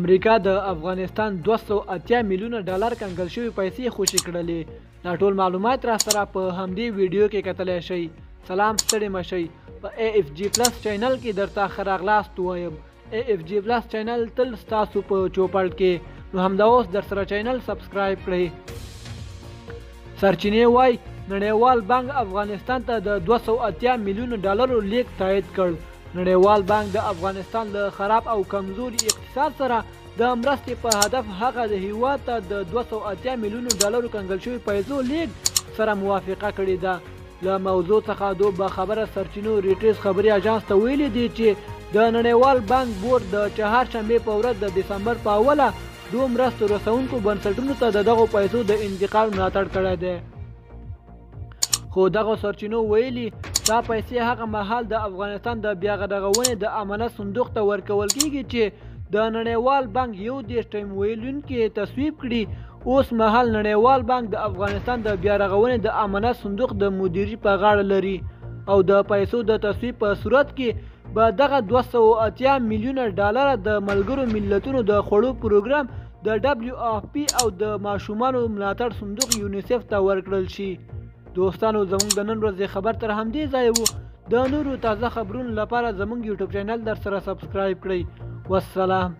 امریکا د افغانستان 280 میلیونه ډالر کنګل شوي پیسې خوشي کړلې. دا ټول معلومات را سره په همدې ویډیو کې کتلی شئ. سلام، ستړي مه شئ. په AFG پلس چینل کې درته ښه راغلاست وایم. AFG پلس چینل تل ستاسو په چوپړ کې، نو همدا اوس در سره چینل سبسکرایب کړئ. سرچینې وایي نړیوال بانک افغانستان ته د 280 میلیونه ډالرو لیږد تایید کړ. نړیوال بانک د افغانستان له خراب او کمزوري اقتصاد سره د مرستې په هدف هغه د هیواد ته د 280 میلیونو ډالرو کنګل شوي پیسو لیږد سره موافقه کړې ده. له موضوع څخه دو باخبره سرچینو ریټرز خبري اژانس ته ویلي دي چې د نړیوال بانک بورډ د چهارشنبې په ورځ د دسمبر په اوله دوه مرستو رسونکو بنسټونو ته د دغو پیسو د انتقال ملاتړ کړی دی. خو دغه سرچینو ویلي دا پیسې هغه مهال د افغانستان د بیارغونې د امانت صندوق ته ورکول کیږي چې د نړیوال بانک یو دېرش ټیم ویلونکي تصویب کړي. اوس مهال نړیوال بانک د افغانستان د بیارغونې د امانت صندوق د مدیري په غاړه لري او د پیسو د تصویب په صورت کې به دغه 280 میلیونه ډالر د ملګرو ملتونو د خوړو پروګرام د WFP او د ماشومانو ملاتړ صندوق یونیسف ته ورکړل شي. دوستانو، زموږ د نن ورځې خبر تر همدې ځایه وو. د نورو تازه خبرونو لپاره زموږ یوټیوب چینل در سره سبسکرایب کړئ. والسلام.